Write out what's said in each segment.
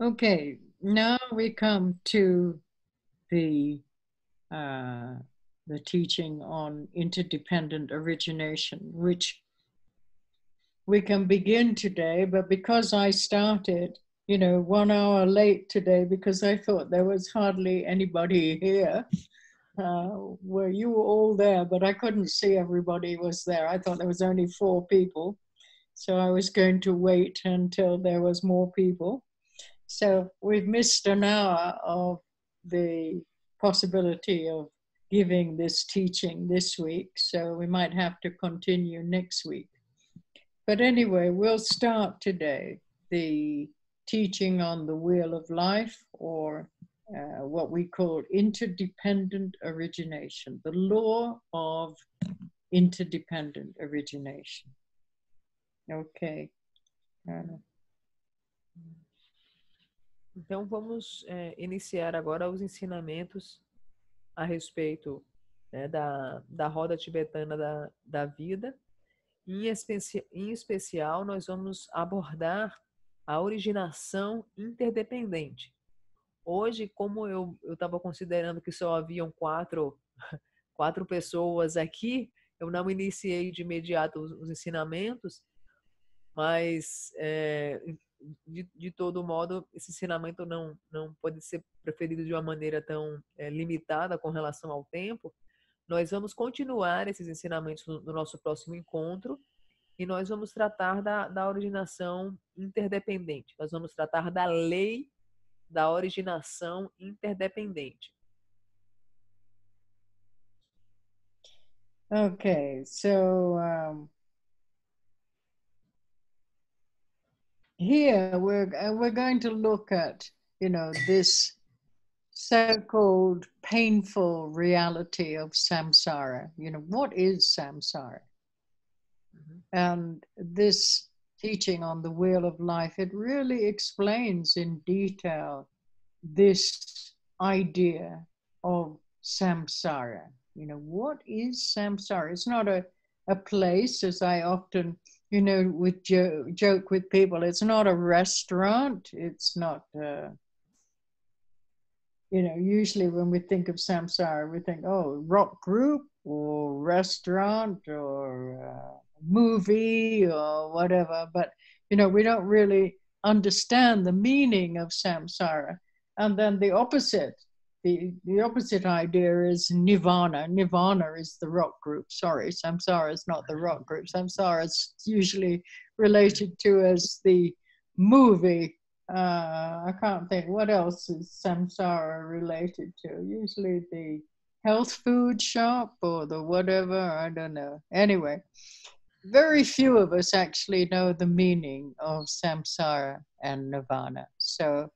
Okay, now we come to the uh, the teaching on interdependent origination, which we can begin today. But because I started, 1 hour late today, because I thought there was hardly anybody here. Where you were all there, but I couldn't see everybody was there. I thought there was only 4 people, so I was going to wait until there was more people. So we've missed an hour of the possibility of giving this teaching this week, so we might have to continue next week. But anyway, we'll start today the teaching on the wheel of life, or what we call interdependent origination, the law of interdependent origination. Okay. Então, vamos iniciar agora os ensinamentos a respeito, né, da roda tibetana da vida. Em especial, nós vamos abordar a originação interdependente. Hoje, como eu estava considerando que só haviam quatro pessoas aqui, eu não iniciei de imediato os ensinamentos, mas de todo modo, esse ensinamento não pode ser preferido de uma maneira tão limitada com relação ao tempo. Nós vamos continuar esses ensinamentos no nosso próximo encontro e nós vamos tratar da originação interdependente. Nós vamos tratar da lei da originação interdependente. Okay, so here we're going to look at, this so-called painful reality of samsara. What is samsara? And this teaching on the wheel of life, it really explains in detail this idea of samsara. What is samsara? It's not a place, as I often, with joke with people. It's not a restaurant. It's not, usually when we think of samsara, we think, oh, rock group or restaurant or movie or whatever. But, we don't really understand the meaning of samsara. And then the opposite, the opposite idea is nirvana. Nirvana is the rock group. Sorry, samsara is not the rock group. Samsara is usually related to as the movie. I can't think what else is samsara related to. Usually the health food shop or the whatever, I don't know. Anyway, very few of us actually know the meaning of samsara and nirvana. So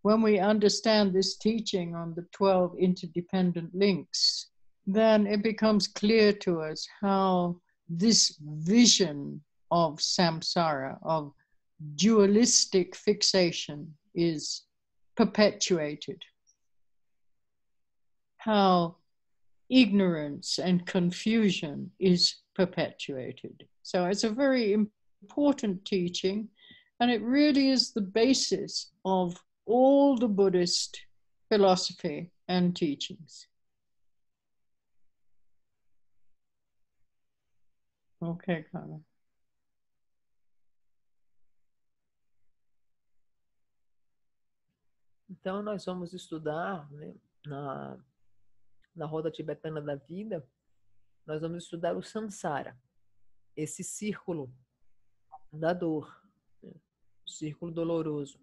when we understand this teaching on the 12 interdependent links, then it becomes clear to us how this vision of samsara, of dualistic fixation, is perpetuated. How ignorance and confusion is perpetuated. So it's a very important teaching, and it really is the basis of all the Buddhist philosophy and teachings. Okay, Carla. Então, nós vamos estudar, né, na roda tibetana da vida, nós vamos estudar o samsara, esse círculo da dor, né, o círculo doloroso.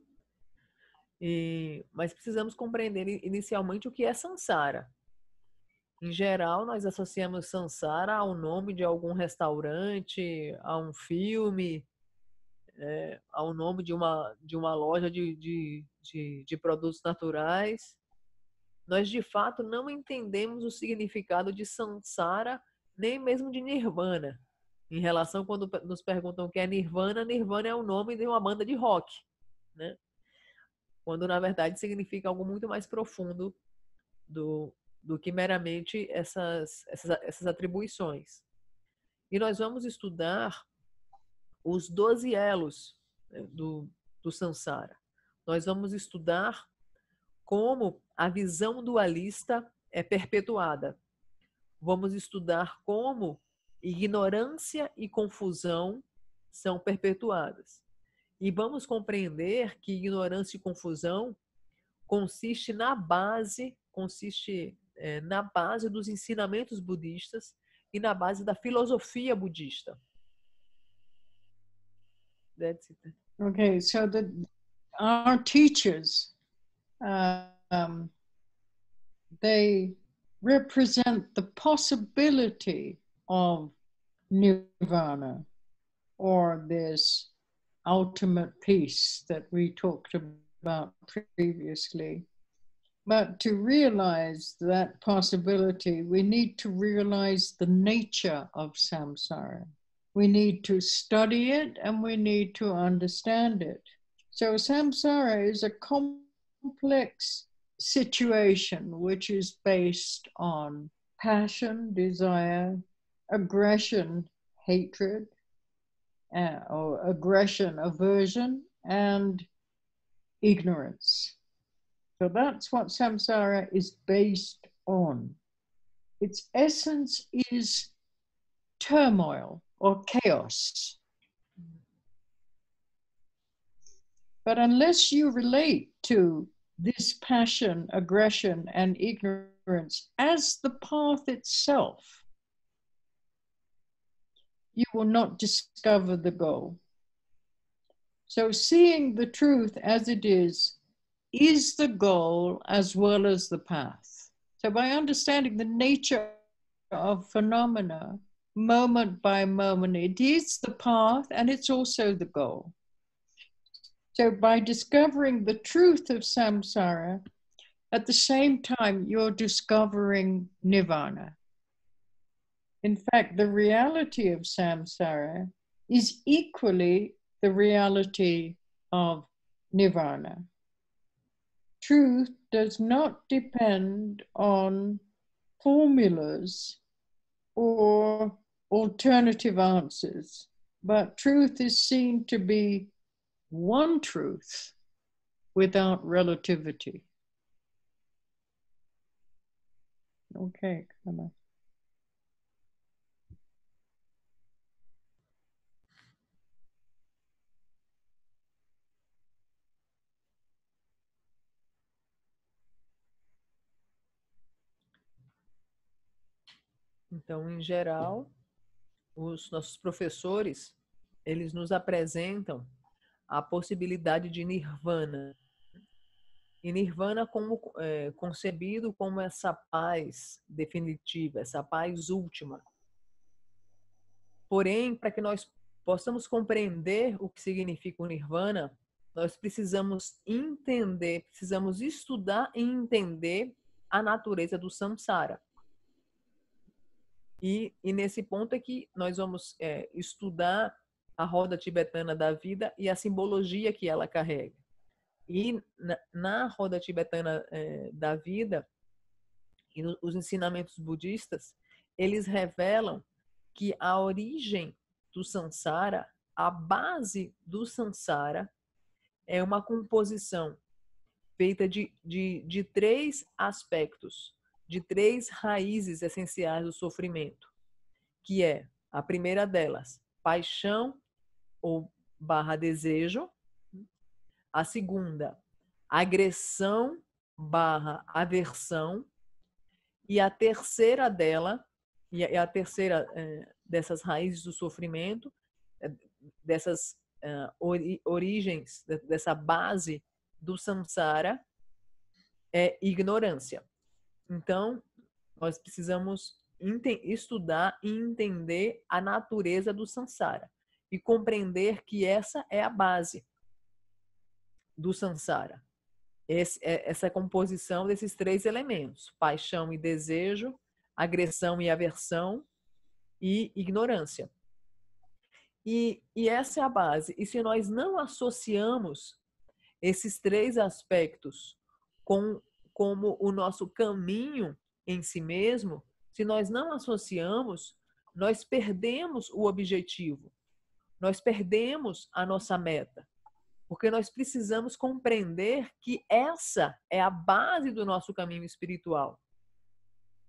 Mas precisamos compreender inicialmente o que é samsara. Em geral, nós associamos samsara ao nome de algum restaurante, a um filme, ao nome de uma loja de produtos naturais. Nós, de fato, não entendemos o significado de samsara, nem mesmo de nirvana. Em relação, quando nos perguntam o que é nirvana, nirvana é o nome de uma banda de rock, né? Quando, na verdade, significa algo muito mais profundo do que meramente essas atribuições. E nós vamos estudar os 12 elos, né, do samsara. nós vamos estudar como a visão dualista é perpetuada. Vamos estudar como ignorância e confusão são perpetuadas. E vamos compreender que ignorância e confusão consiste na base dos ensinamentos budistas e na base da filosofia budista. That's it. Okay, so our teachers, they represent the possibility of nirvana, or this ultimate peace that we talked about previously. But to realize that possibility, we need to realize the nature of samsara. We need to study it and we need to understand it. So samsara is a complex situation which is based on passion, desire, aggression, hatred, or aggression, aversion, and ignorance. So that's what samsara is based on. Its essence is turmoil or chaos. But unless you relate to this passion, aggression, and ignorance as the path itself, you will not discover the goal. So seeing the truth as it is the goal as well as the path. So by understanding the nature of phenomena, moment by moment, it is the path and it's also the goal. So by discovering the truth of samsara, at the same time, you're discovering nirvana. In fact, the reality of samsara is equally the reality of nirvana. Truth does not depend on formulas or alternative answers, but truth is seen to be one truth without relativity. Okay, come on. Então, em geral, os nossos professores, eles nos apresentam a possibilidade de nirvana. E nirvana concebido como essa paz definitiva, essa paz última. Porém, para que nós possamos compreender o que significa o nirvana, nós precisamos entender, precisamos estudar e entender a natureza do samsara. E nesse ponto é que nós vamos estudar a roda tibetana da vida e a simbologia que ela carrega. E na roda tibetana da vida e os ensinamentos budistas, eles revelam que a origem do samsara, a base do samsara, é uma composição feita de três aspectos, de três raízes essenciais do sofrimento, que é a primeira delas, paixão ou / desejo, a segunda, agressão / aversão, e a terceira dela, a terceira dessas raízes do sofrimento, dessas origens, dessa base do samsara, é ignorância. Então, nós precisamos estudar e entender a natureza do samsara e compreender que essa é a base do samsara. Essa composição desses três elementos, paixão e desejo, agressão e aversão e ignorância. E essa é a base. E se nós não associamos esses três aspectos como o nosso caminho em si mesmo, se nós não associamos, nós perdemos o objetivo, nós perdemos a nossa meta. Porque nós precisamos compreender que essa é a base do nosso caminho espiritual.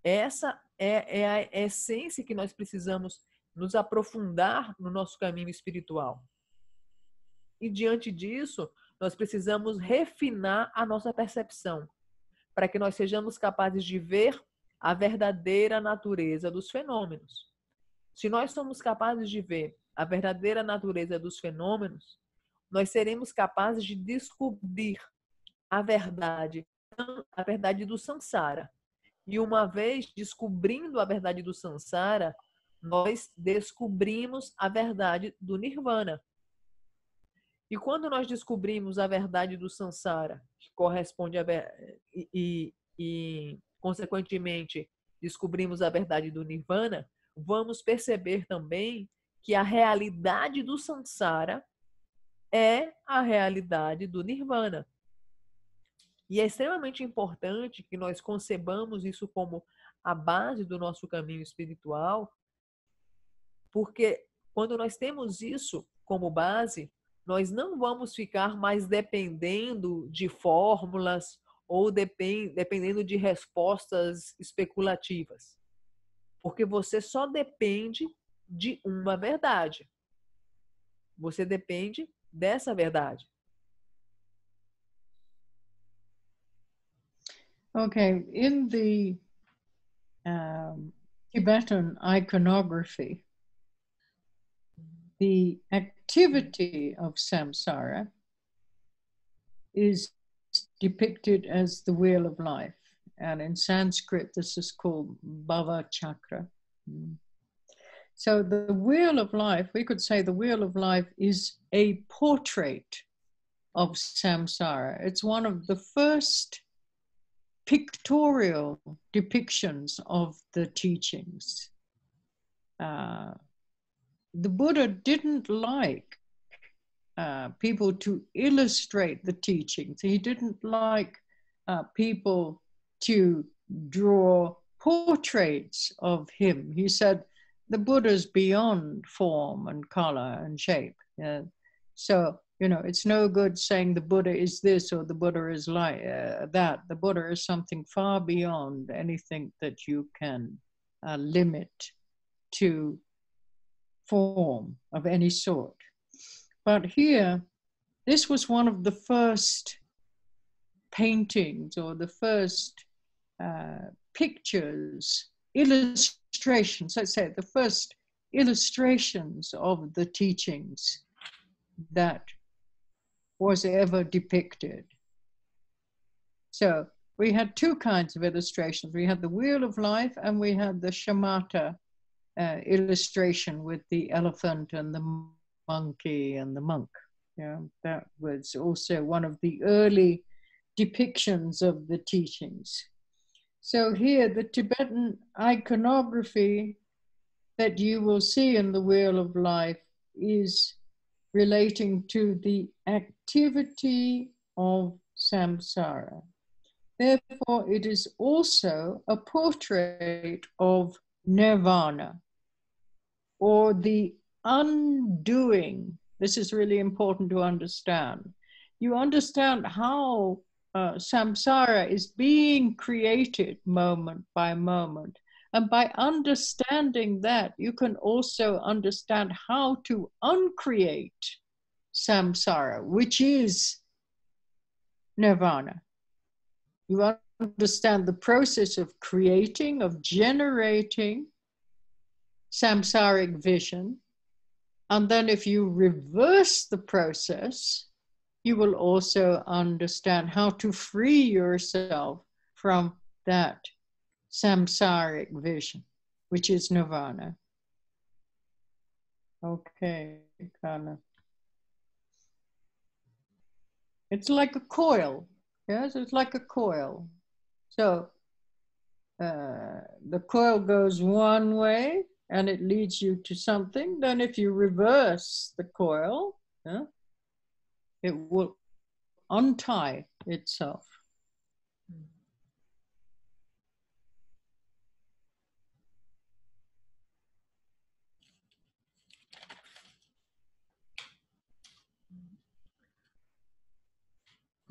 Essa é a essência que nós precisamos nos aprofundar no nosso caminho espiritual. E diante disso, nós precisamos refinar a nossa percepção, para que nós sejamos capazes de ver a verdadeira natureza dos fenômenos. Se nós somos capazes de ver a verdadeira natureza dos fenômenos, nós seremos capazes de descobrir a verdade do samsara. E uma vez descobrindo a verdade do samsara, nós descobrimos a verdade do nirvana. E quando nós descobrimos a verdade do samsara, que corresponde a consequentemente descobrimos a verdade do nirvana, vamos perceber também que a realidade do samsara é a realidade do nirvana. E é extremamente importante que nós concebamos isso como a base do nosso caminho espiritual, porque quando nós temos isso como base, nós não vamos ficar mais dependendo de fórmulas ou dependendo de respostas especulativas. Porque você só depende de uma verdade. Você depende dessa verdade. Okay, in the Tibetan iconography, the activity of samsara is depicted as the wheel of life. And in Sanskrit, this is called Bhava Chakra. So the wheel of life, we could say the wheel of life is a portrait of samsara. It's one of the first pictorial depictions of the teachings. The Buddha didn't like people to illustrate the teachings. He didn't like people to draw portraits of him. He said, the Buddha's beyond form and color and shape. So, it's no good saying the Buddha is this or the Buddha is like that. The Buddha is something far beyond anything that you can limit to form of any sort. But here, this was one of the first paintings or the first pictures, illustrations, let's say the first illustrations of the teachings that was ever depicted. So we had two kinds of illustrations. We had the Wheel of Life and we had the Shamatha illustration with the elephant and the monkey and the monk. That was also one of the early depictions of the teachings. So here, the Tibetan iconography that you will see in the Wheel of Life is relating to the activity of samsara. Therefore, it is also a portrait of nirvana, or the undoing. This is really important to understand. You understand how samsara is being created moment by moment. And by understanding that, you can also understand how to uncreate samsara, which is nirvana. You understand the process of creating, of generating samsaric vision. And then if you reverse the process, you will also understand how to free yourself from that samsaric vision, which is nirvana. Okay, Kana. It's like a coil. Yes, it's like a coil. So the coil goes one way and it leads you to something. Then if you reverse the coil, it will untie itself.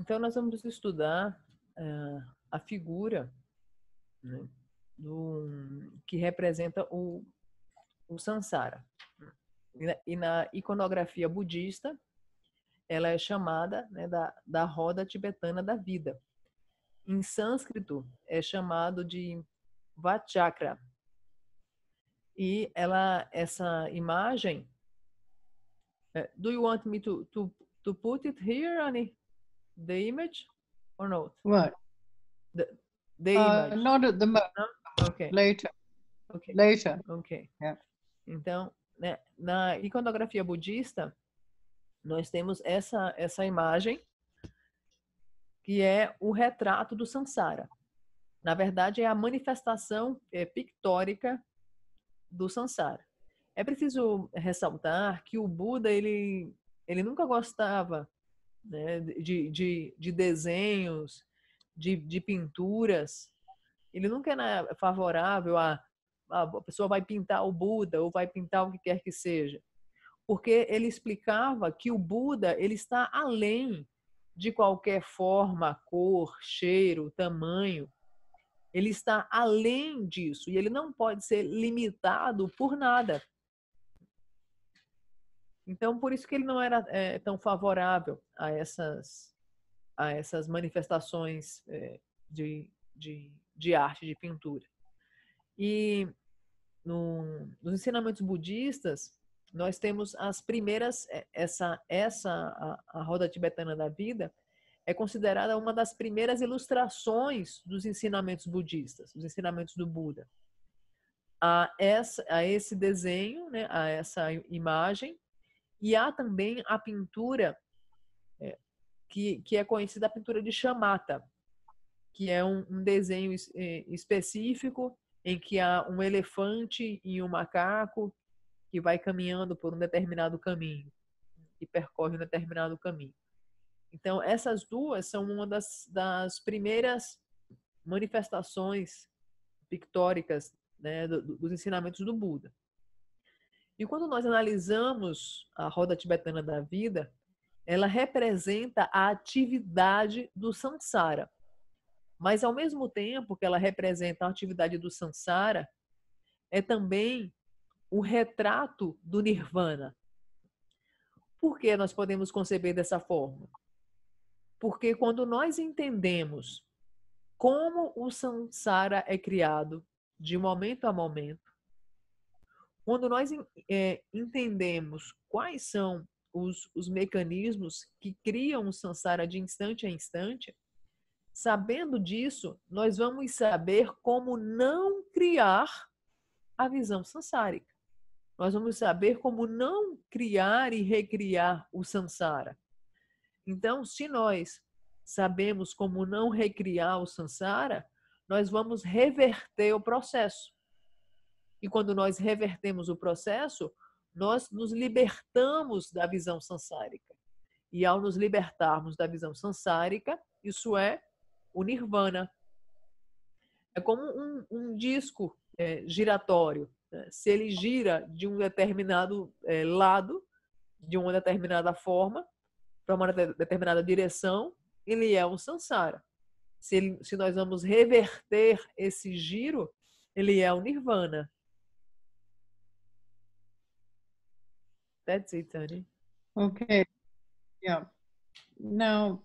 Então, nós vamos estudar a figura, né, que representa o Sansara. E na iconografia budista, ela é chamada, né, da roda tibetana da vida. Em sânscrito, é chamado de Vachakra. E essa imagem... do you want me to put it here, Annie? The image or not? What? The image. Not at the moment. No? Okay. Later. Okay. Later. Okay. Yeah. Então, né, na iconografia budista, nós temos essa imagem que é o retrato do Sansara. Na verdade, é a manifestação pictórica do Sansara. É preciso ressaltar que o Buda ele nunca gostava, né, de desenhos, de pinturas. Ele nunca era favorável a pessoa vai pintar o Buda ou vai pintar o que quer que seja. Porque ele explicava que o Buda ele está além de qualquer forma, cor, cheiro, tamanho. Ele está além disso e ele não pode ser limitado por nada. Então, por isso que ele não era tão favorável a essas manifestações de arte, de pintura. E nos ensinamentos budistas, nós temos as primeiras, a roda tibetana da vida é considerada uma das primeiras ilustrações dos ensinamentos budistas, dos ensinamentos do Buda. A esse desenho, né, a essa imagem, e há também a pintura que é conhecida, a pintura de Shamatha, que é um desenho específico em que há um elefante e um macaco que vai caminhando por um determinado caminho, e percorre um determinado caminho. Então, essas duas são uma das primeiras manifestações pictóricas, né, dos ensinamentos do Buda. E quando nós analisamos a roda tibetana da vida, ela representa a atividade do Sansara. Mas, ao mesmo tempo que ela representa a atividade do Sansara, é também o retrato do Nirvana. Por que nós podemos conceber dessa forma? Porque quando nós entendemos como o Sansara é criado de momento a momento, quando nós entendemos quais são os mecanismos que criam o Sansara de instante a instante, sabendo disso, nós vamos saber como não criar a visão sansárica. Nós vamos saber como não criar e recriar o Sansara. Então, se nós sabemos como não recriar o Sansara, nós vamos reverter o processo. E quando nós revertemos o processo, nós nos libertamos da visão sansárica. E ao nos libertarmos da visão sansárica, isso é o Nirvana. É como um disco giratório. Né? Se ele gira de um determinado lado, de uma determinada forma, para uma determinada direção, ele é um Sansara. Se nós vamos reverter esse giro, ele é o Nirvana. That's it, Tani. Okay. Yeah. Now,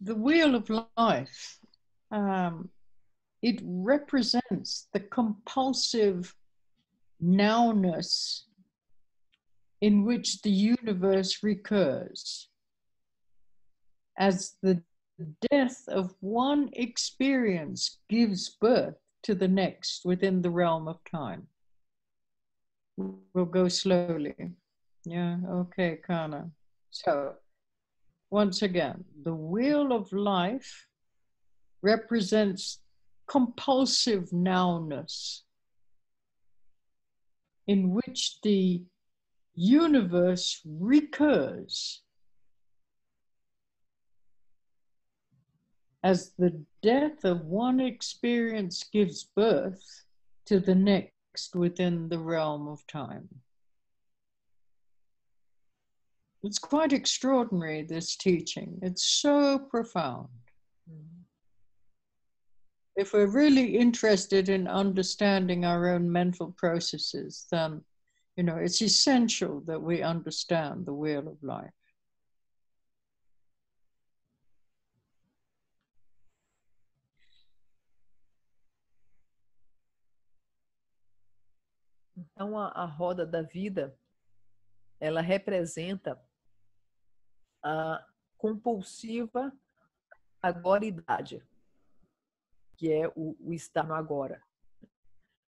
the wheel of life, it represents the compulsive nowness in which the universe recurs. As the death of one experience gives birth to the next within the realm of time. We'll go slowly. Yeah, okay, Kana. So, once again, the wheel of life represents compulsive nowness in which the universe recurs as the death of one experience gives birth to the next within the realm of time. It's quite extraordinary, this teaching. It's so profound. If we're really interested in understanding our own mental processes, then, you know, it's essential that we understand the wheel of life. Então, a roda da vida, ela representa a compulsiva agoridade, que é o estar no agora.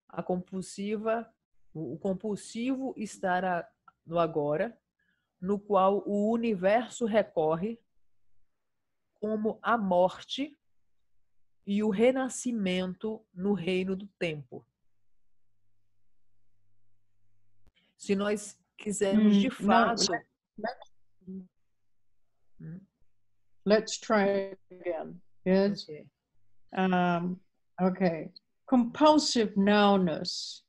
A compulsiva, o compulsivo estar no agora, no qual o universo recorre como a morte e o renascimento no reino do tempo. Se nós quisermos de fato... Let's try again. Yes. Okay. Okay. Compulsive nowness,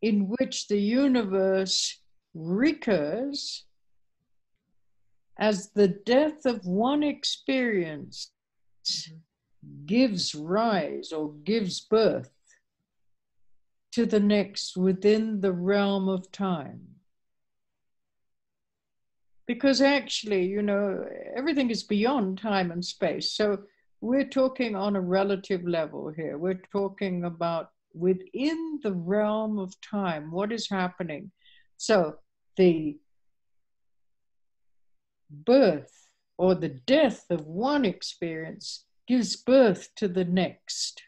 in which the universe recurs as the death of one experience gives rise or gives birth to the next within the realm of time. Because actually, you know, everything is beyond time and space. So we're talking on a relative level here. We're talking about within the realm of time, what is happening. So the birth or the death of one experience gives birth to the next.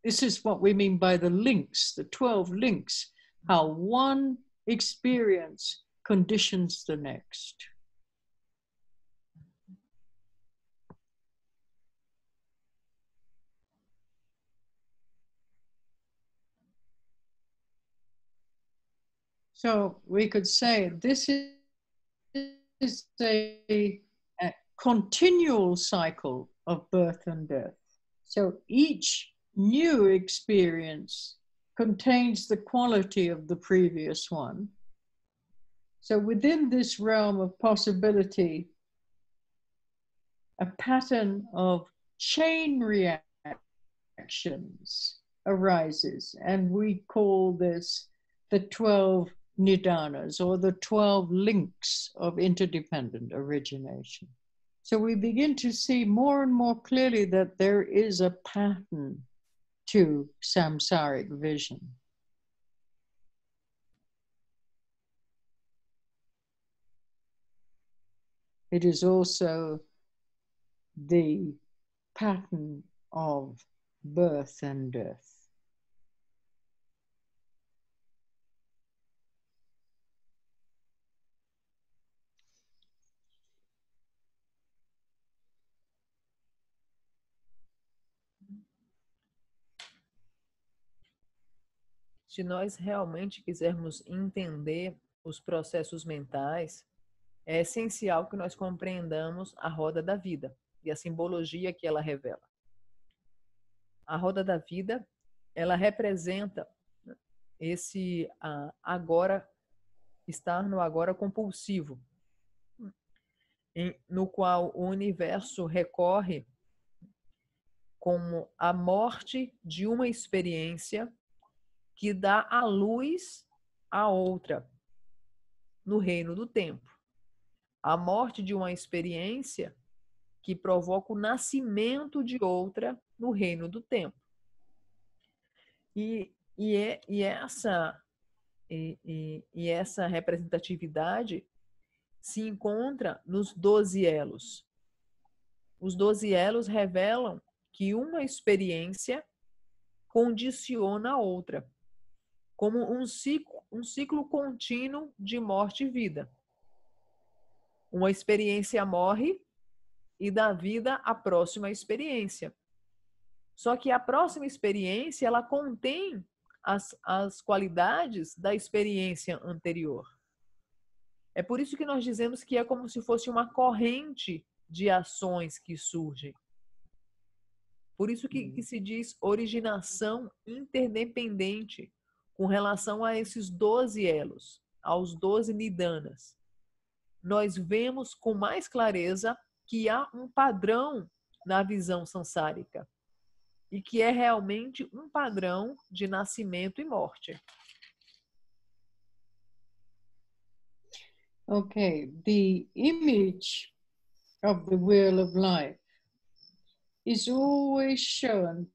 This is what we mean by the links, the 12 links, how one experience conditions the next. So we could say this is a continual cycle of birth and death. So each new experience contains the quality of the previous one. So within this realm of possibility, a pattern of chain reactions arises, and we call this the 12 nidanas, or the 12 links of interdependent origination. So we begin to see more and more clearly that there is a pattern to samsaric vision. It is also the pattern of birth and death. Se nós realmente quisermos entender os processos mentais, é essencial que nós compreendamos a roda da vida e a simbologia que ela revela. A roda da vida, ela representa esse agora, estar no agora compulsivo, no qual o universo recorre como a morte de uma experiência que dá à luz a outra no reino do tempo. A morte de uma experiência que provoca o nascimento de outra no reino do tempo. E essa representatividade se encontra nos 12 elos. Os 12 elos revelam que uma experiência condiciona a outra, como um ciclo contínuo de morte e vida. Uma experiência morre e dá vida à próxima experiência. Só que a próxima experiência, ela contém as qualidades da experiência anterior. É por isso que nós dizemos que é como se fosse uma corrente de ações que surgem. Por isso que se diz originação interdependente, com relação a esses 12 elos, aos 12 nidanas, nós vemos com mais clareza que há um padrão na visão sansárica e que é realmente um padrão de nascimento e morte. Okay, the image of the wheel of life is always shown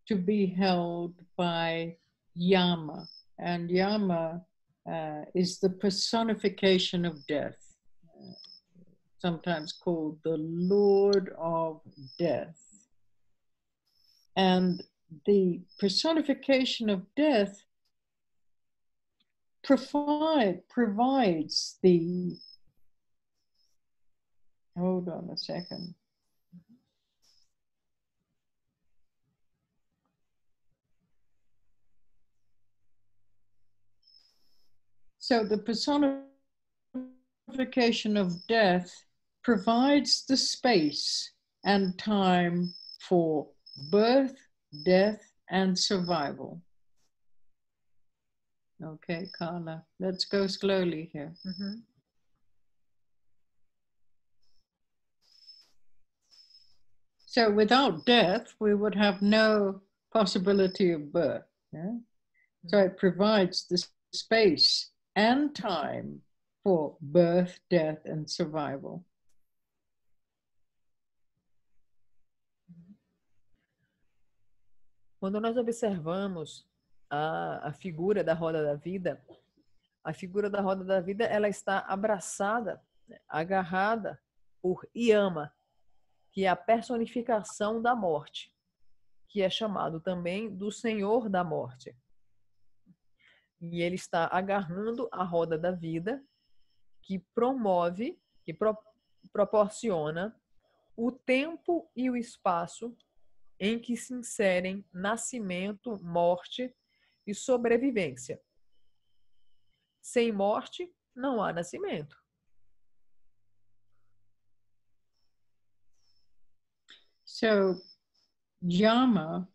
to be held by Yama, and Yama is the personification of death, sometimes called the Lord of Death. And the personification of death provides the, hold on a second. So the personification of death provides the space and time for birth, death, and survival. Okay, Carla, let's go slowly here. Uhum. So without death, we would have no possibility of birth. Yeah? So it provides the space and time for birth, death, and survival. Quando nós observamos a figura da roda da vida, a figura da roda da vida, ela está abraçada, agarrada por Yama, que é a personificação da morte, que é chamado também do Senhor da morte. E ele está agarrando a roda da vida, que promove, que proporciona o tempo e o espaço em que se inserem nascimento, morte e sobrevivência. Sem morte, não há nascimento. So Yama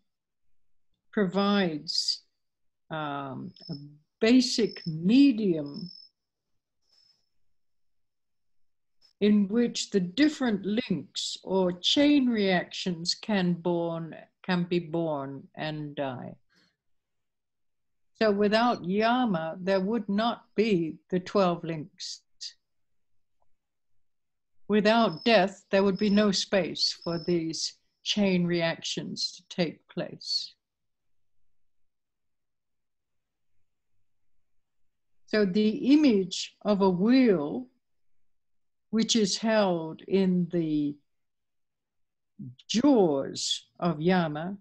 provides a basic medium in which the different links or chain reactions can be born and die. So without Yama, there would not be the 12 links. Without death, there would be no space for these chain reactions to take place. So the image of a wheel, which is held in the jaws of Yama,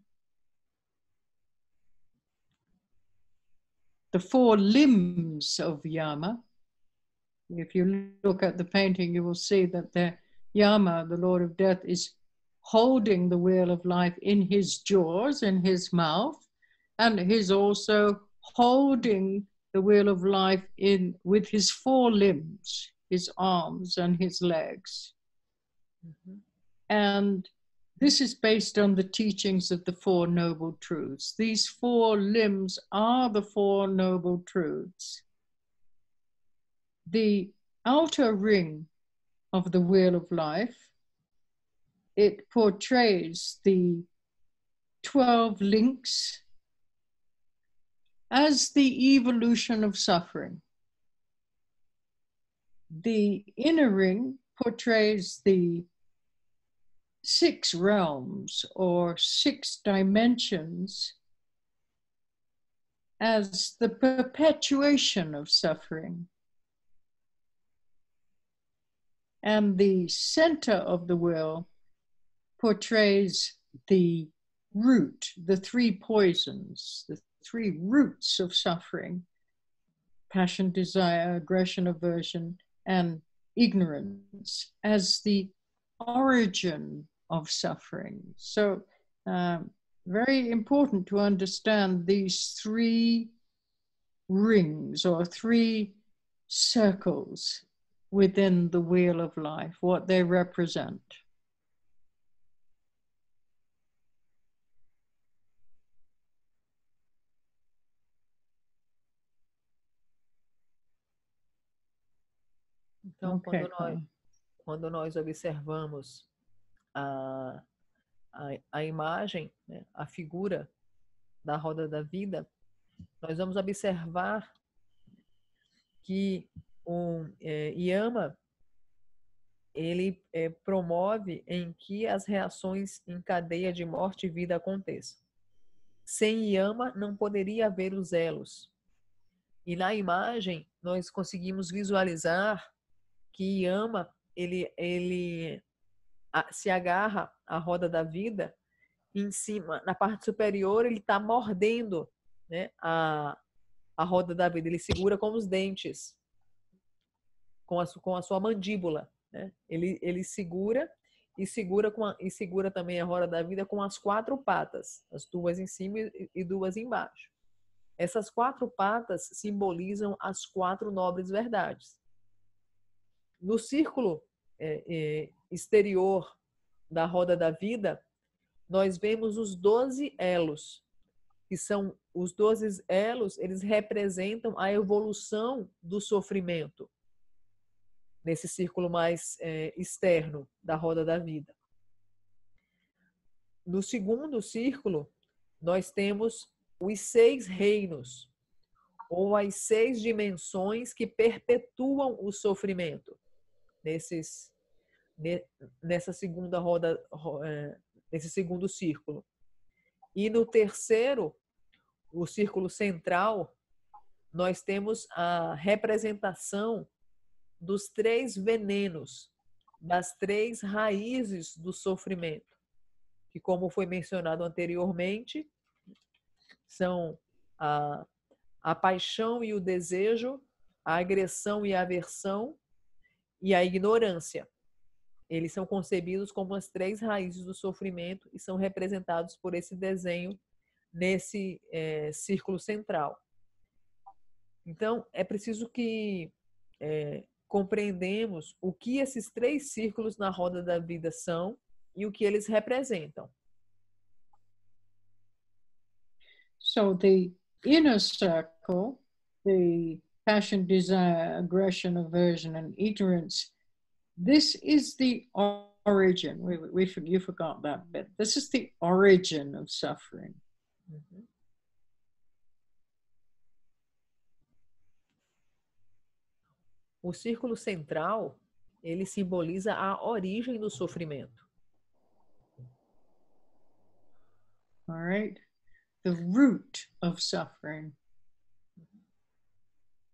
the 4 limbs of Yama. If you look at the painting, you will see that the Yama, the Lord of Death, is holding the wheel of life in his jaws, in his mouth, and he's also holding the wheel of life with his 4 limbs, his arms and his legs. Mm-hmm. And this is based on the teachings of the 4 Noble Truths. These 4 limbs are the 4 Noble Truths. The outer ring of the Wheel of Life, it portrays the 12 links as the evolution of suffering. The inner ring portrays the 6 realms or 6 dimensions as the perpetuation of suffering. And the center of the wheel portrays the root, the 3 poisons, the 3 roots of suffering: passion, desire, aggression, aversion, and ignorance, as the origin of suffering. So very important to understand these 3 rings or 3 circles within the Wheel of Life, what they represent. Então, Okay, Carl. quando nós observamos a, a imagem, né, a figura da roda da vida, nós vamos observar que o Yama ele promove em que as reações em cadeia de morte e vida aconteçam. Sem Yama não poderia haver os elos. E na imagem nós conseguimos visualizar que Yama ele se agarra à roda da vida em cima, na parte superior ele está mordendo, né, a roda da vida, ele segura com os dentes, com a sua mandíbula, né? Ele segura e segura também a roda da vida com as quatro patas, as duas em cima e duas embaixo. Essas quatro patas simbolizam as quatro nobres verdades. No círculo exterior da roda da vida, nós vemos os 12 elos, que são os 12 elos, eles representam a evolução do sofrimento nesse círculo mais externo da roda da vida. No segundo círculo, nós temos os 6 reinos, ou as 6 dimensões que perpetuam o sofrimento nessa segunda roda, nesse segundo círculo. E no terceiro, o círculo central, nós temos a representação dos 3 venenos, das 3 raízes do sofrimento, que, como foi mencionado anteriormente, são a paixão e o desejo, a agressão e a aversão e a ignorância. Eles são concebidos como as 3 raízes do sofrimento e são representados por esse desenho nesse círculo central. Então, é preciso que compreendemos o que esses 3 círculos na roda da vida são e o que eles representam. So the inner circle, the passion, desire, aggression, aversion, and ignorance, this is the origin. You forgot that bit. This is the origin of suffering. Uhum. O círculo central, ele simboliza a origem do sofrimento. All right? The root of suffering.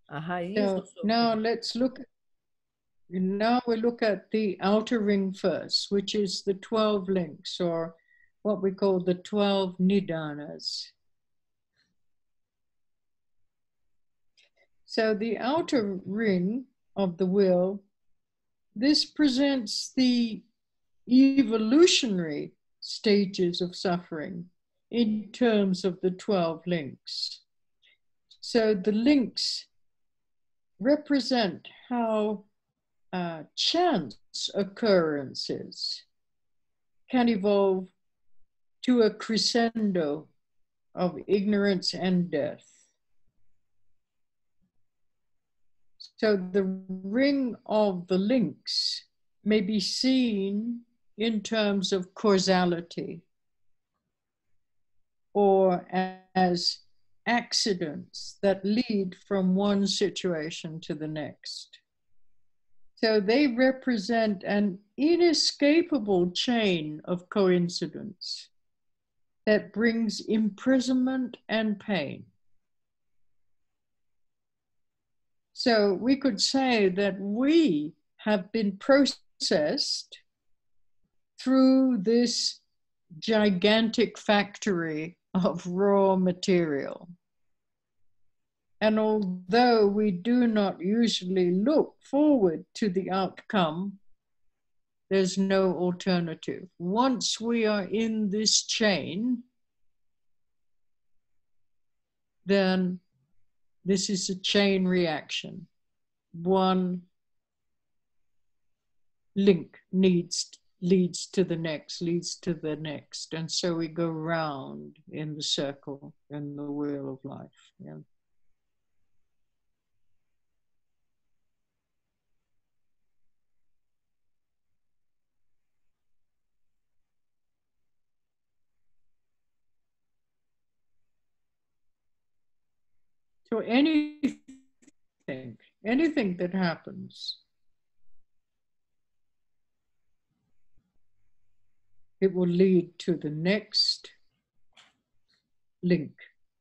A raiz do So sofrimento. now we look at the outer ring first, which is the 12 links, or what we call the 12 nidanas. So the outer ring of the will, this presents the evolutionary stages of suffering in terms of the 12 links. So the links represent how chance occurrences can evolve to a crescendo of ignorance and death. So the ring of the links may be seen in terms of causality or as accidents that lead from one situation to the next. So they represent an inescapable chain of coincidence that brings imprisonment and pain. So we could say that we have been processed through this gigantic factory of raw material. And although we do not usually look forward to the outcome, there's no alternative. Once we are in this chain, then this is a chain reaction. One link leads to the next, and so we go round in the circle, in the wheel of life. Yeah. So anything that happens, it will lead to the next link,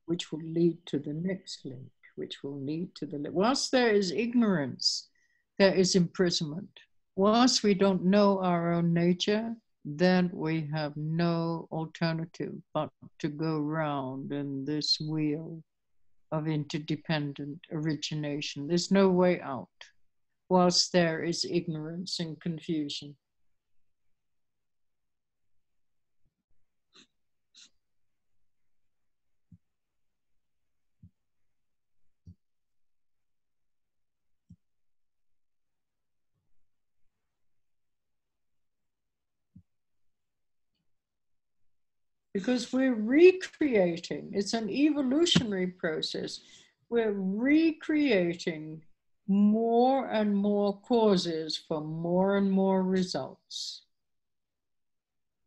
which will lead to the next link, which will lead to the... Whilst there is ignorance, there is imprisonment. Whilst we don't know our own nature, then we have no alternative but to go round in this wheel of interdependent origination. There's no way out whilst there is ignorance and confusion. Because we're recreating, it's an evolutionary process. We're recreating more and more causes for more and more results.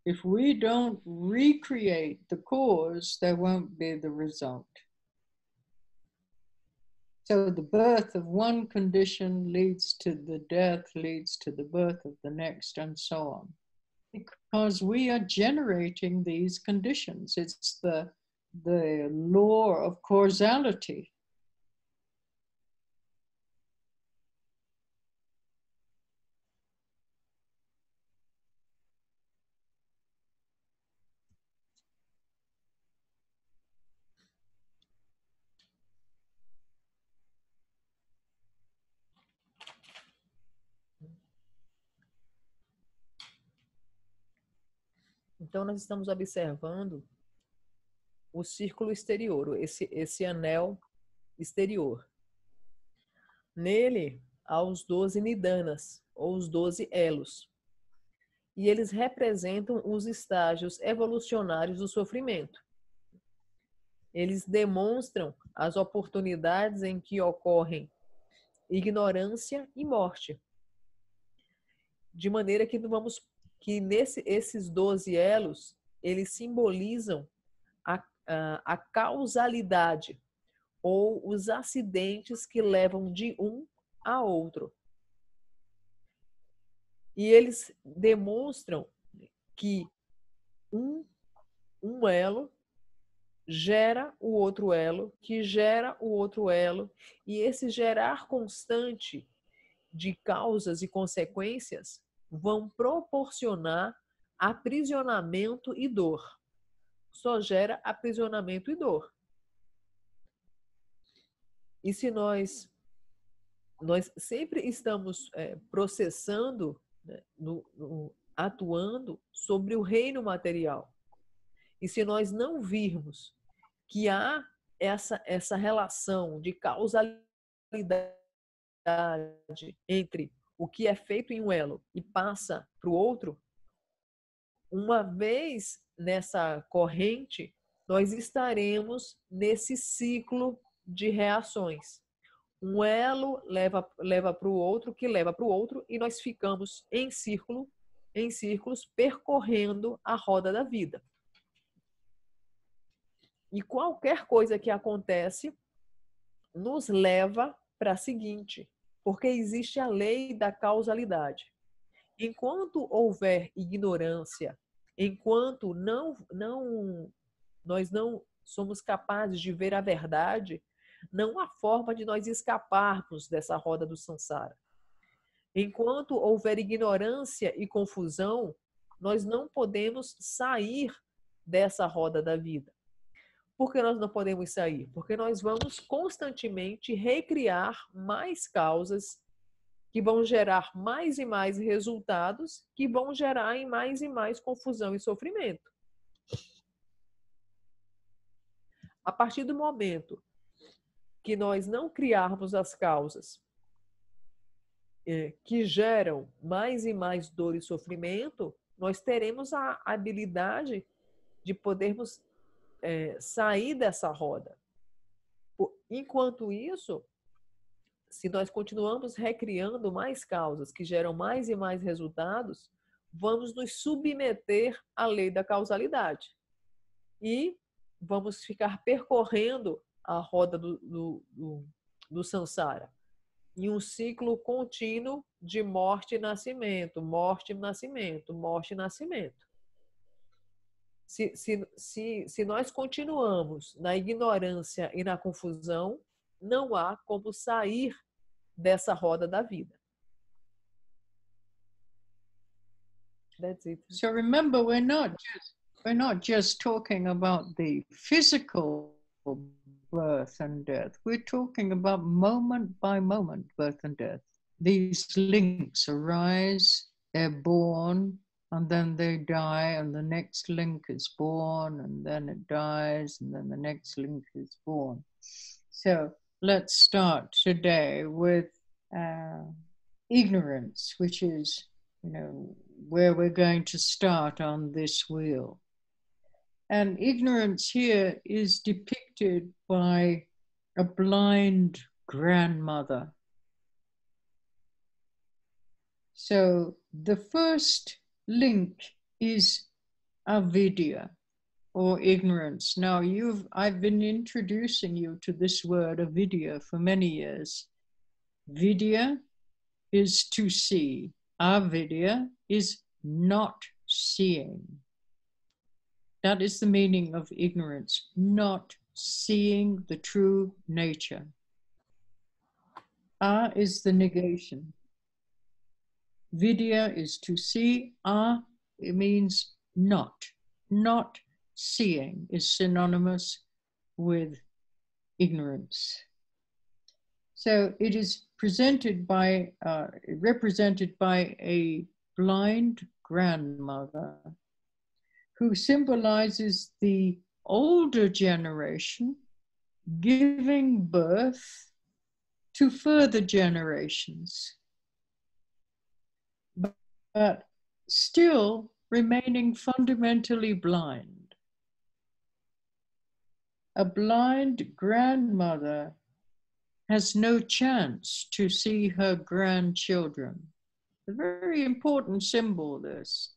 If we don't recreate the cause, there won't be the result. So the birth of one condition leads to the death, leads to the birth of the next, and so on. Because we are generating these conditions. It's the law of causality. Então, nós estamos observando o círculo exterior, esse anel exterior. Nele, há os 12 nidanas, ou os 12 elos. E eles representam os estágios evolucionários do sofrimento. Eles demonstram as oportunidades em que ocorrem ignorância e morte. De maneira que esses 12 elos, eles simbolizam a causalidade ou os acidentes que levam de um a outro. E eles demonstram que um elo gera o outro elo, que gera o outro elo, e esse gerar constante de causas e consequências vão proporcionar aprisionamento e dor. Só gera aprisionamento e dor. E se nós sempre estamos processando, né, atuando sobre o reino material, e se nós não virmos que há essa relação de causalidade entre o que é feito em um elo e passa para o outro, uma vez nessa corrente, nós estaremos nesse ciclo de reações. Um elo leva para o outro, que leva para o outro, e nós ficamos em círculos, percorrendo a roda da vida. E qualquer coisa que acontece nos leva para a seguinte, porque existe a lei da causalidade. Enquanto houver ignorância, enquanto nós não somos capazes de ver a verdade, não há forma de nós escaparmos dessa roda do samsara. Enquanto houver ignorância e confusão, nós não podemos sair dessa roda da vida. Por que nós não podemos sair? Porque nós vamos constantemente recriar mais causas que vão gerar mais e mais resultados, que vão gerar em mais e mais confusão e sofrimento. A partir do momento que nós não criarmos as causas que geram mais e mais dor e sofrimento, nós teremos a habilidade de podermos sair dessa roda. Enquanto isso, se nós continuamos recriando mais causas que geram mais e mais resultados, vamos nos submeter à lei da causalidade. E vamos ficar percorrendo a roda do samsara? Em um ciclo contínuo de morte e nascimento, morte e nascimento, morte e nascimento. Se nós continuamos na ignorância e na confusão, não há como sair dessa roda da vida. That's it. So remember, we're not just talking about the physical birth and death. We're talking about moment by moment birth and death. These links arise, they're born, and then they die, and the next link is born, and then it dies, and then the next link is born. So let's start today with ignorance, which is, where we're going to start on this wheel. And ignorance here is depicted by a blind grandmother. So the first link is avidya, or ignorance. Now I've been introducing you to this word avidya for many years. Vidya is to see. Avidya is not seeing. That is the meaning of ignorance, not seeing the true nature. A is the negation. Vidya is to see. A, it means not. Not seeing is synonymous with ignorance. So it is represented by a blind grandmother who symbolizes the older generation giving birth to further generations, but still remaining fundamentally blind. A blind grandmother has no chance to see her grandchildren. A very important symbol, this.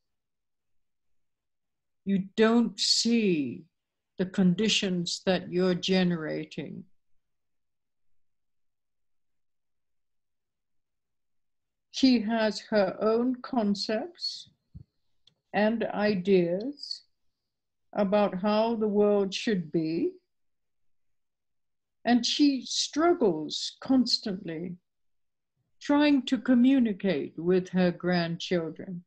You don't see the conditions that you're generating. She has her own concepts and ideas about how the world should be, and she struggles constantly trying to communicate with her grandchildren.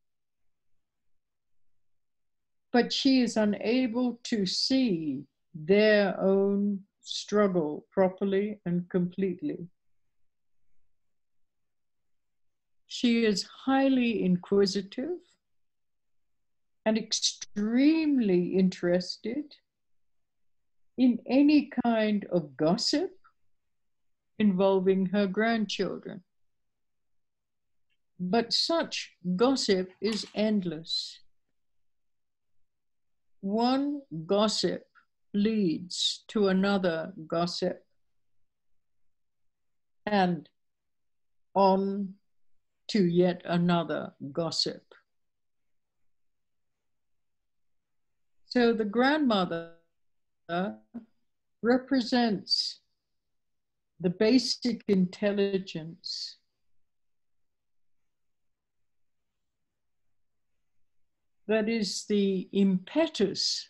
But she is unable to see their own struggle properly and completely. She is highly inquisitive and extremely interested in any kind of gossip involving her grandchildren. But such gossip is endless. One gossip leads to another gossip, and on to yet another gossip. So the grandmother represents the basic intelligence that is the impetus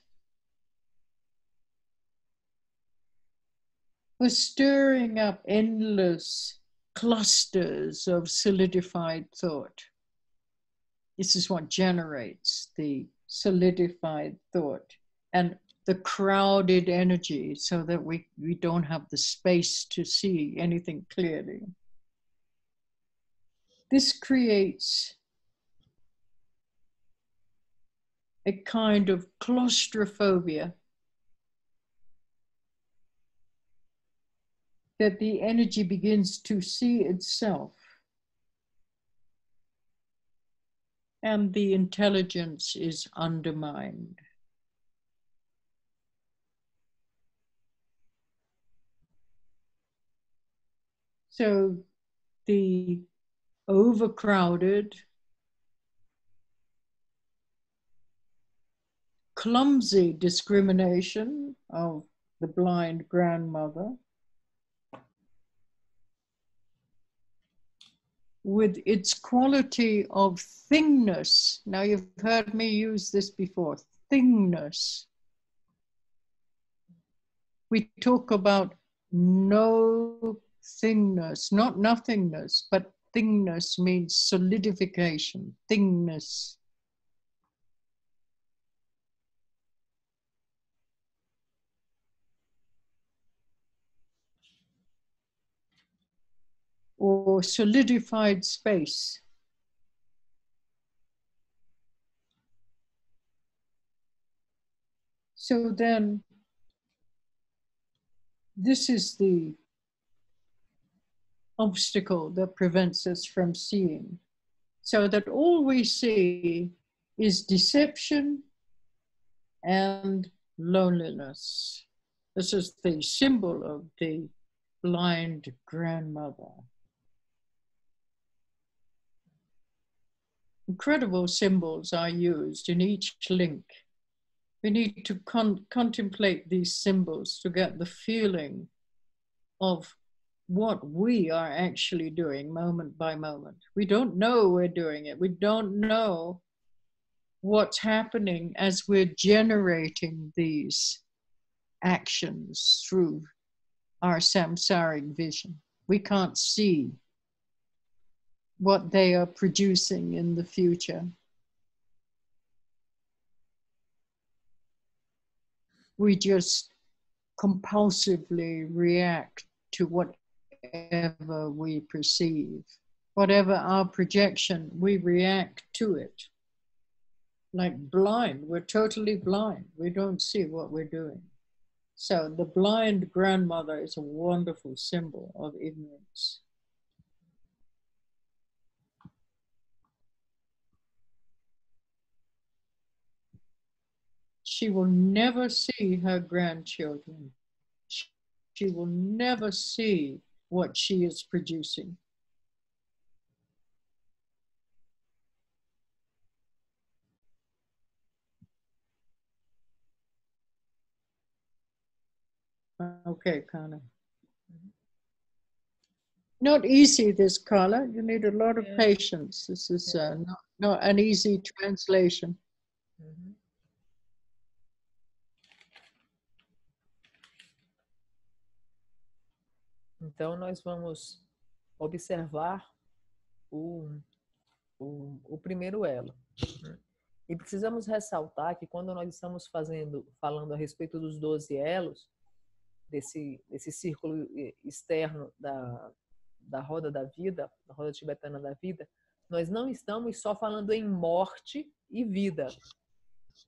for stirring up endless clusters of solidified thought. This is what generates the solidified thought and the crowded energy, so that we don't have the space to see anything clearly. This creates a kind of claustrophobia that the energy begins to see itself, and the intelligence is undermined. So the overcrowded, clumsy discrimination of the blind grandmother, with its quality of thingness. Now, you've heard me use this before, thingness. We talk about no thingness, not nothingness, but thingness means solidification, thingness. Or solidified space. So then, this is the obstacle that prevents us from seeing. So that all we see is deception and loneliness. This is the symbol of the blind grandmother. Incredible symbols are used in each link. We need to contemplate these symbols to get the feeling of what we are actually doing moment by moment. We don't know we're doing it. We don't know what's happening as we're generating these actions through our samsaric vision. We can't see what they are producing in the future. We just compulsively react to whatever we perceive. Whatever our projection, we react to it. Like blind, we're totally blind. We don't see what we're doing. So the blind grandmother is a wonderful symbol of ignorance. She will never see her grandchildren. She will never see what she is producing. Okay, Kana. Not easy, this, Carla. You need a lot of patience. This is not an easy translation. Então, nós vamos observar o primeiro elo. E precisamos ressaltar que quando nós estamos falando a respeito dos 12 elos, desse círculo externo da roda da vida, da roda tibetana da vida, nós não estamos só falando em morte e vida.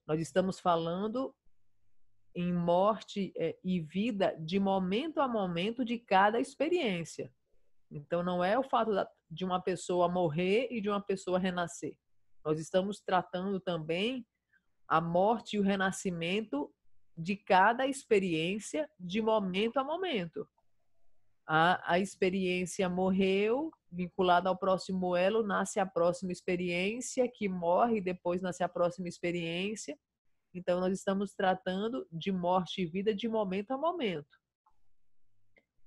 Nós estamos falando em morte e vida de momento a momento de cada experiência. Então, não é o fato de uma pessoa morrer e de uma pessoa renascer. Nós estamos tratando também a morte e o renascimento de cada experiência de momento a momento. A experiência morreu, vinculada ao próximo elo, nasce a próxima experiência, que morre, depois nasce a próxima experiência. Então, nós estamos tratando de morte e vida de momento a momento.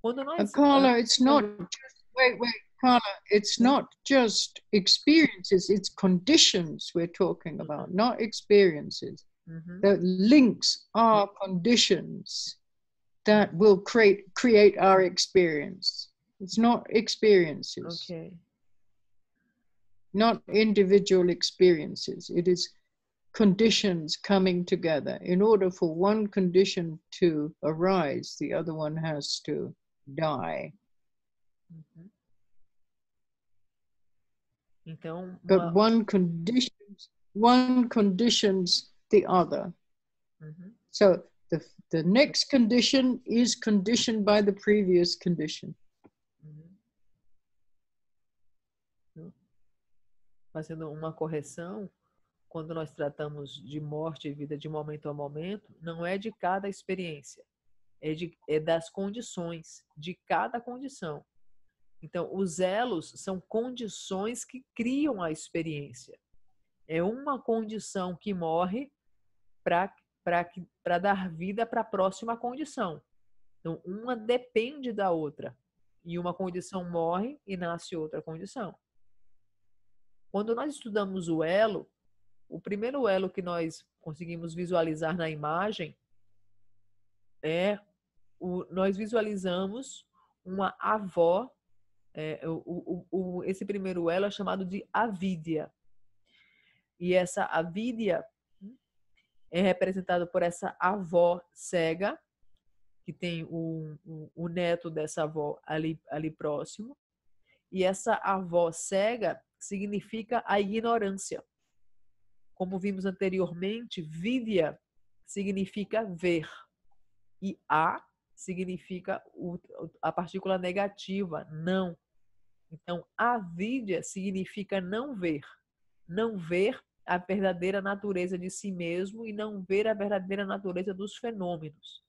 Quando nós... Carla, it's not just, wait, Carla, it's not just experiences, it's conditions we're talking about, not experiences. The links are conditions that will create our experience. It's not experiences. Okay. Not individual experiences. It is conditions coming together. In order for one condition to arise, the other one has to die. Então, but one conditions the other. So the next condition is conditioned by the previous condition. Fazendo uma correção, quando nós tratamos de morte e vida de momento a momento, não é de cada experiência, é das condições, de cada condição. Então, os elos são condições que criam a experiência. É uma condição que morre para para dar vida para a próxima condição. Então, uma depende da outra. E uma condição morre e nasce outra condição. Quando nós estudamos o elo, o primeiro elo que nós conseguimos visualizar na imagem nós visualizamos uma avó. Esse primeiro elo é chamado de avidya. E essa avidya é representada por essa avó cega, que tem o neto dessa avó ali próximo. E essa avó cega significa a ignorância. Como vimos anteriormente, vidya significa ver. E a significa a partícula negativa, não. Então, avidya significa não ver. Não ver a verdadeira natureza de si mesmo e não ver a verdadeira natureza dos fenômenos.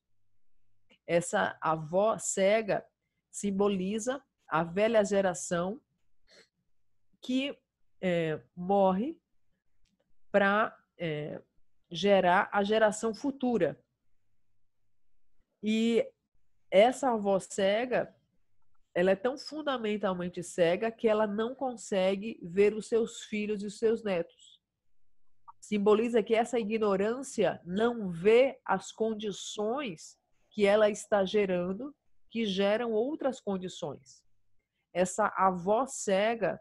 Essa avó cega simboliza a velha geração que morre para gerar a geração futura. E essa avó cega, ela é tão fundamentalmente cega que ela não consegue ver os seus filhos e os seus netos. Simboliza que essa ignorância não vê as condições que ela está gerando, que geram outras condições. Essa avó cega,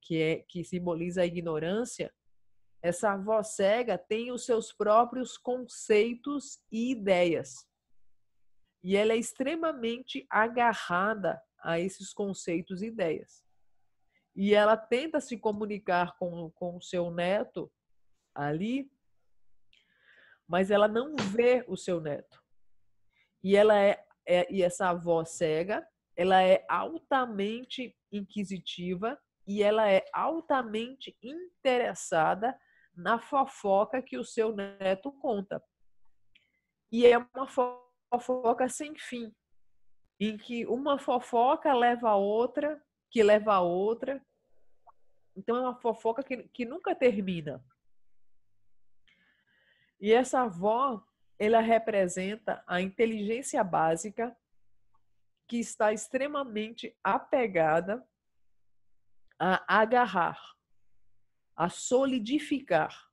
que simboliza a ignorância, essa avó cega tem os seus próprios conceitos e ideias. E ela é extremamente agarrada a esses conceitos e ideias. E ela tenta se comunicar com o seu neto ali, mas ela não vê o seu neto. E e essa avó cega, ela é altamente inquisitiva e ela é altamente interessada na fofoca que o seu neto conta. E é uma fofoca sem fim, em que uma fofoca leva a outra, que leva a outra. Então é uma fofoca que nunca termina. E essa avó, ela representa a inteligência básica que está extremamente apegada a agarrar, a solidificar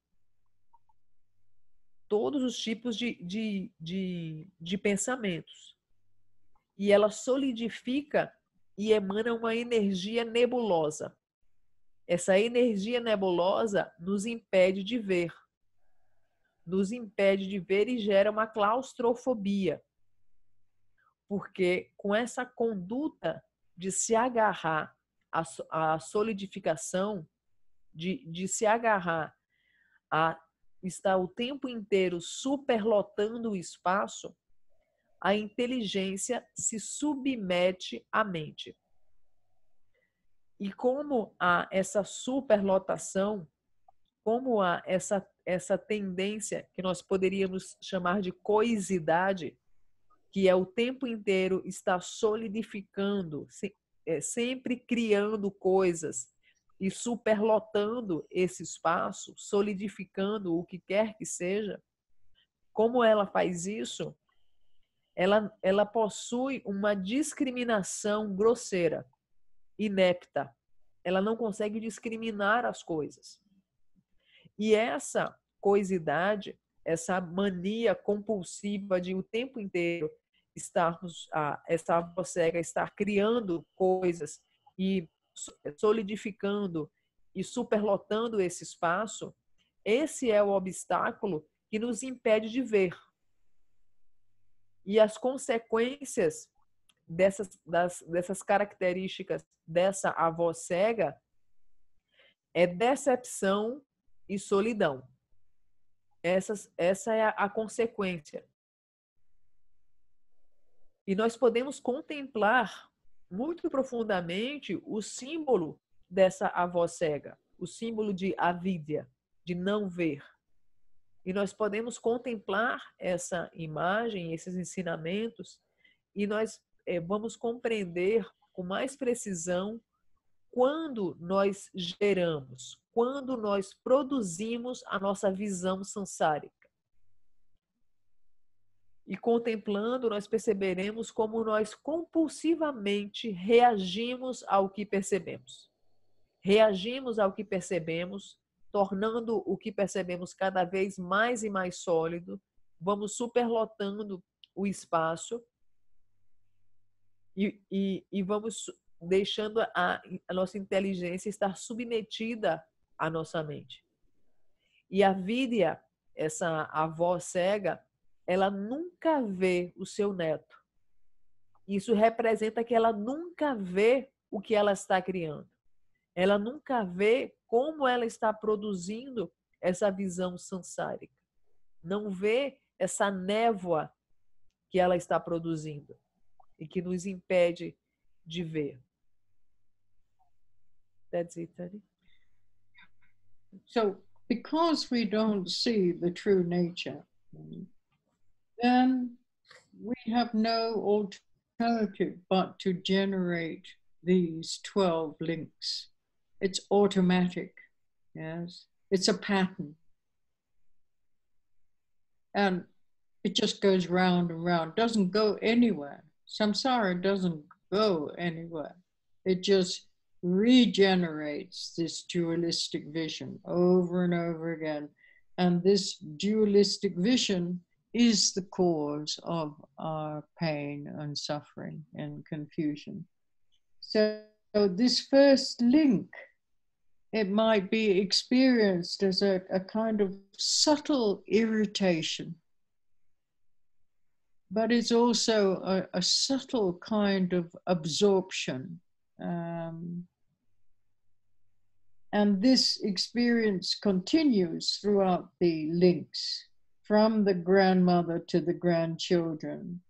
todos os tipos de pensamentos. E ela solidifica e emana uma energia nebulosa. Essa energia nebulosa nos impede de ver. Nos impede de ver e gera uma claustrofobia. Porque com essa conduta de se agarrar à solidificação, de se agarrar a estar o tempo inteiro superlotando o espaço, a inteligência se submete à mente. E como há essa superlotação, como há essa tendência que nós poderíamos chamar de coisidade, que é o tempo inteiro estar solidificando, sempre criando coisas e superlotando esse espaço, solidificando o que quer que seja, como ela faz isso? Ela possui uma discriminação grosseira, inepta. Ela não consegue discriminar as coisas. E essa coisidade, essa mania compulsiva de o tempo inteiro essa avó cega estar criando coisas e solidificando e superlotando esse espaço, esse é o obstáculo que nos impede de ver. E as consequências dessas características dessa avó cega é decepção e solidão. Essa é a consequência. E nós podemos contemplar muito profundamente o símbolo dessa avó cega, o símbolo de avidya, de não ver. E nós podemos contemplar essa imagem, esses ensinamentos, e nós vamos compreender com mais precisão quando nós geramos, quando nós produzimos a nossa visão sansárica. E contemplando, nós perceberemos como nós compulsivamente reagimos ao que percebemos. Reagimos ao que percebemos, tornando o que percebemos cada vez mais e mais sólido, vamos superlotando o espaço e vamos deixando a nossa inteligência estar submetida à nossa mente. E a Vidya, essa avó cega, ela nunca vê o seu neto. Isso representa que ela nunca vê o que ela está criando. Ela nunca vê como ela está produzindo essa visão samsárica. Não vê essa névoa que ela está produzindo e que nos impede de ver. That's it, Tani. So, because we don't see the true nature, then we have no alternative but to generate these 12 links. It's automatic, yes? It's a pattern. And it just goes round and round, doesn't go anywhere. Samsara doesn't go anywhere. It just regenerates this dualistic vision over and over again. And this dualistic vision is the cause of our pain and suffering and confusion. So this first link, it might be experienced as a kind of subtle irritation, but it's also a subtle kind of absorption. And this experience continues throughout the links, from the grandmother to the grandchildren.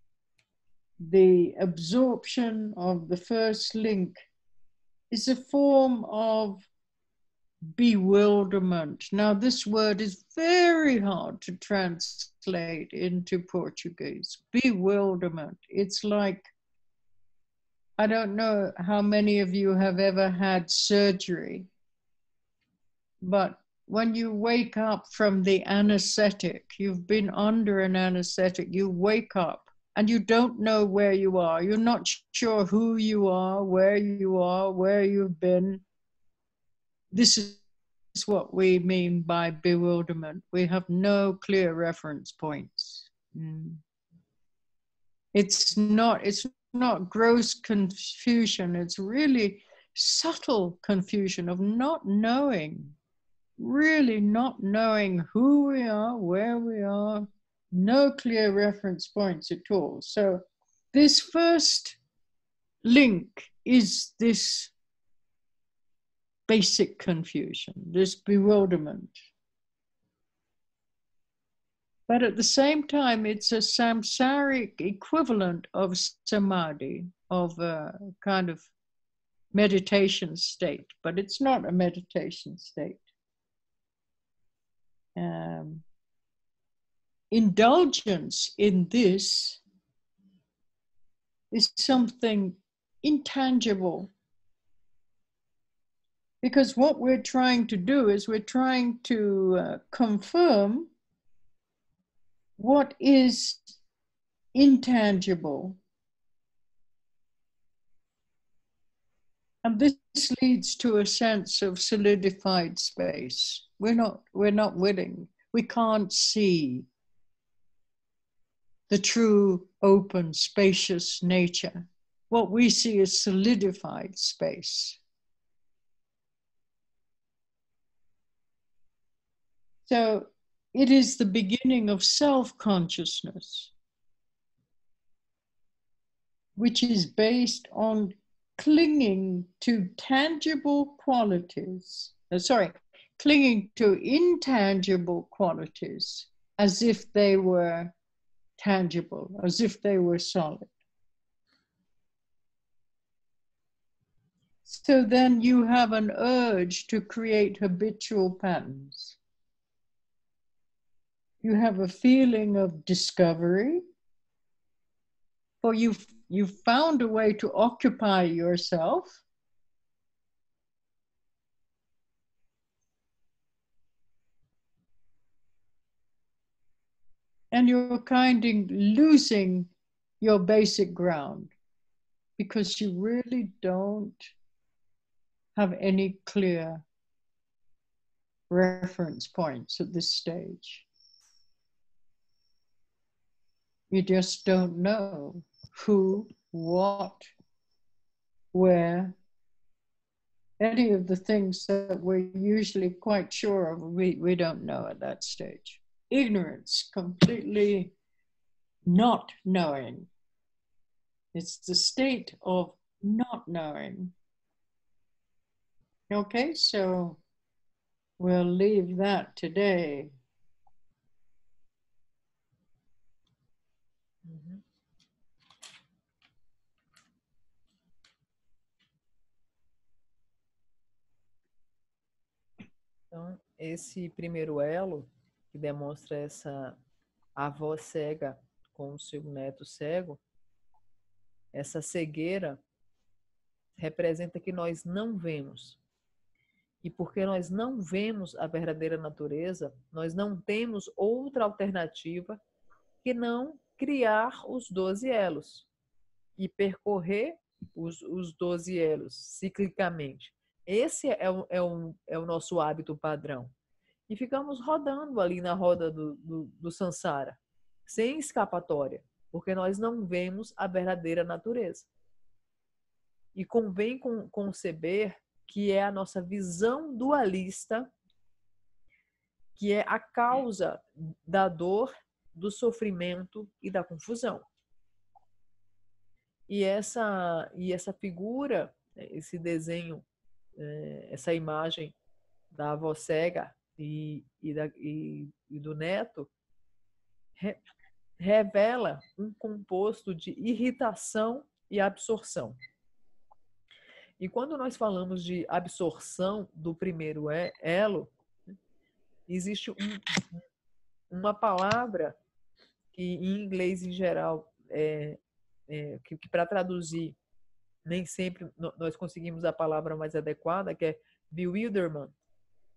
The absorption of the first link is a form of bewilderment. Now, this word is very hard to translate into Portuguese. Bewilderment. It's like, I don't know how many of you have ever had surgery, but when you wake up from the anesthetic, you've been under an anesthetic, you wake up and you don't know where you are. You're not sure who you are, where you've been. This is what we mean by bewilderment. We have no clear reference points. It's not gross confusion. It's really subtle confusion of not knowing, really not knowing who we are, where we are, no clear reference points at all. So this first link is this basic confusion, this bewilderment. But at the same time, it's a samsaric equivalent of samadhi, of a kind of meditation state, but it's not a meditation state. Indulgence in this is something intangible, because what we're trying to do is we're trying to confirm what is intangible. And this leads to a sense of solidified space. We're not willing. We can't see the true, open, spacious nature. What we see is solidified space. So it is the beginning of self-consciousness, which is based on clinging to tangible qualities, clinging to intangible qualities as if they were tangible, as if they were solid. So then you have an urge to create habitual patterns. You have a feeling of discovery, for you've found a way to occupy yourself. And you're kind of losing your basic ground because you really don't have any clear reference points at this stage. You just don't know who, what, where, any of the things that we're usually quite sure of, we don't know at that stage. Ignorance, completely not knowing. It's the state of not knowing. Okay, so we'll leave that today. Uhum. Então, esse primeiro elo, que demonstra essa avó cega com o seu neto cego, essa cegueira representa que nós não vemos. E porque nós não vemos a verdadeira natureza, nós não temos outra alternativa que não criar os 12 elos e percorrer os 12 elos ciclicamente. Esse é o nosso hábito padrão. E ficamos rodando ali na roda do Sansara, sem escapatória, porque nós não vemos a verdadeira natureza. E convém conceber que é a nossa visão dualista que é a causa da dor, do sofrimento e da confusão. E essa figura, esse desenho, essa imagem da avó cega e do neto revela um composto de irritação e absorção. E quando nós falamos de absorção do primeiro elo, existe uma palavra que em inglês em geral, que para traduzir nem sempre nós conseguimos a palavra mais adequada, que é bewilderment,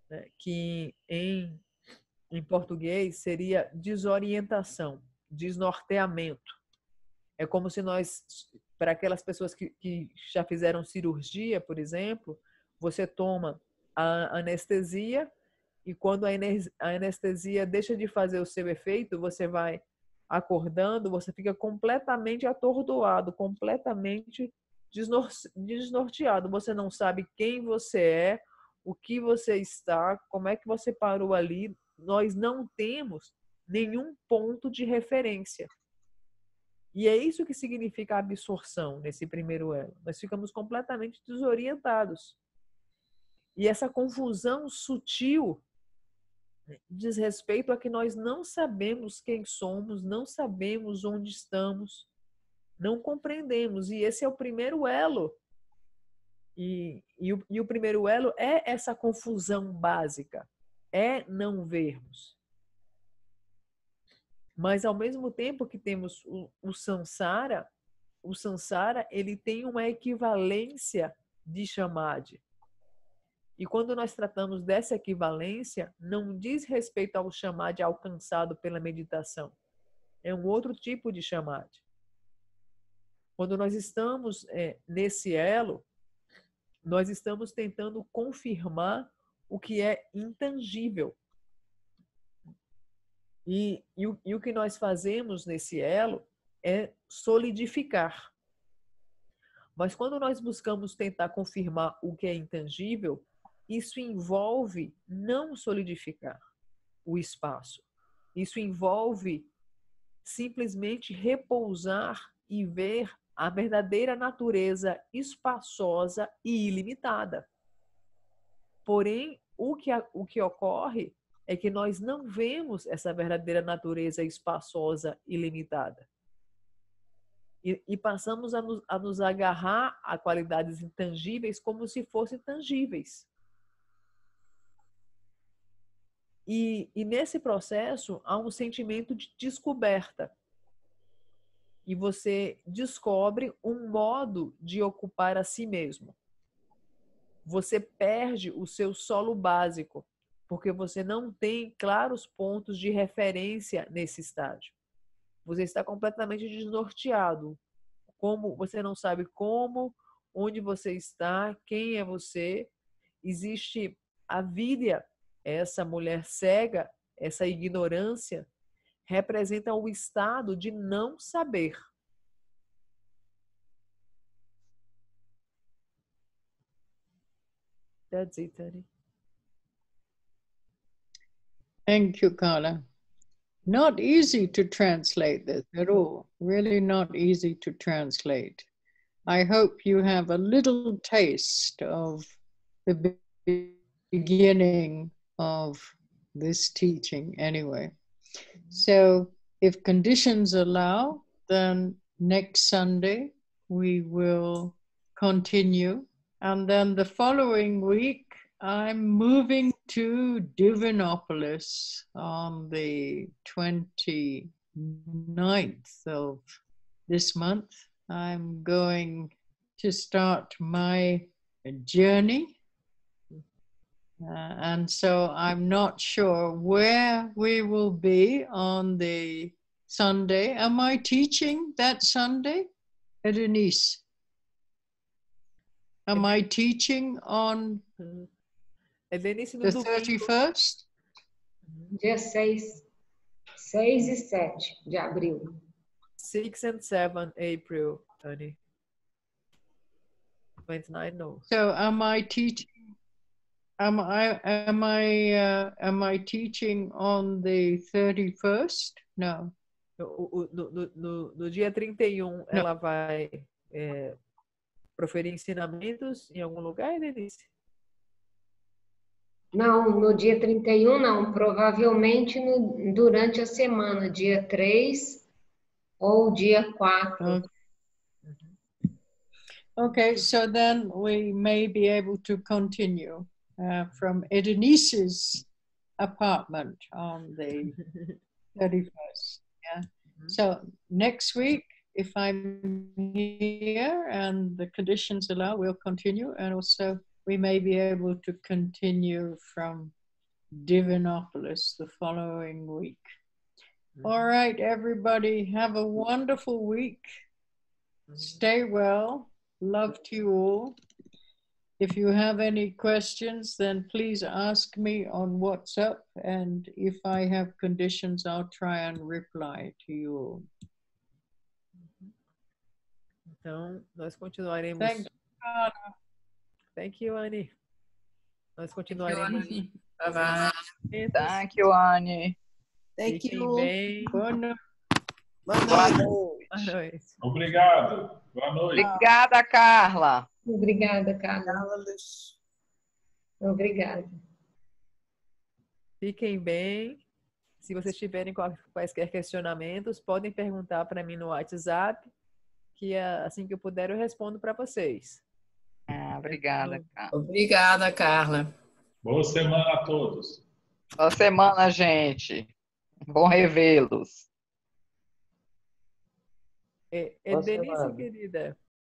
né? Que em português seria desorientação, desnorteamento. É como se nós, para aquelas pessoas que já fizeram cirurgia, por exemplo, você toma a anestesia e quando a anestesia deixa de fazer o seu efeito, você vai acordando, você fica completamente atordoado, completamente desnorteado. Você não sabe quem você é, o que você está, como é que você parou ali. Nós não temos nenhum ponto de referência. E é isso que significa a absorção nesse primeiro elo. Nós ficamos completamente desorientados. E essa confusão sutil diz respeito a que nós não sabemos quem somos, não sabemos onde estamos, não compreendemos. E esse é o primeiro elo. E o primeiro elo é essa confusão básica, é não vermos. Mas ao mesmo tempo que temos o Sansara ele tem uma equivalência de Samadhi. E quando nós tratamos dessa equivalência, não diz respeito ao Samadhi alcançado pela meditação. É um outro tipo de Samadhi. Quando nós estamos nesse elo, nós estamos tentando confirmar o que é intangível. E o que nós fazemos nesse elo é solidificar. Mas quando nós buscamos tentar confirmar o que é intangível, isso envolve não solidificar o espaço. Isso envolve simplesmente repousar e ver a verdadeira natureza espaçosa e ilimitada. Porém, o que ocorre é que nós não vemos essa verdadeira natureza espaçosa e ilimitada. E passamos a nos agarrar a qualidades intangíveis como se fossem tangíveis. E nesse processo há um sentimento de descoberta. E você descobre um modo de ocupar a si mesmo. Você perde o seu solo básico, porque você não tem claros pontos de referência nesse estágio. Você está completamente desnorteado. Como você não sabe como, onde você está, quem é você. Existe a Víria, essa mulher cega, essa ignorância, representa o estado de não saber. That's it, Annie. Thank you, Carla. Not easy to translate this at all. Really not easy to translate. I hope you have a little taste of the beginning of this teaching anyway. So if conditions allow, then next Sunday we will continue. And then the following week, I'm moving to Divinopolis on the 29th of this month. I'm going to start my journey. And so I'm not sure where we will be on the Sunday. Am I teaching that Sunday, Denise? Am I teaching on Denise, no the domingo, 31st? Dia 6 e 7 de abril. 6 and 7 April, Annie. 29, no. So am I teaching? Am I teaching on the 31st? No. No dia 31, ela vai proferir ensinamentos em algum lugar, Denise? Não, no dia 31 não, provavelmente durante a semana, dia 3 ou dia 4. Okay, so then we may be able to continue from Edenice's apartment on the 31st. Yeah. So next week, if I'm here and the conditions allow, we'll continue. And also we may be able to continue from Divinopolis the following week. All right, everybody, have a wonderful week. Stay well. Love to you all. If you have any questions, then please ask me on WhatsApp. And if I have conditions, I'll try and reply to you all. Então, nós continuaremos. Thank you. Thank you, Annie. Nós continuaremos. Bye-bye. Thank you, Annie. Thank you. Bem. Boa noite. Boa noite. Boa noite. Obrigado. Boa noite. Obrigada, Carla. Obrigada, Carla. Obrigada. Fiquem bem. Se vocês tiverem quaisquer questionamentos, podem perguntar para mim no WhatsApp, que assim que eu puder eu respondo para vocês. Obrigada, Carla. Obrigada, Carla. Boa semana a todos. Boa semana, gente. Bom revê-los. Denise, querida.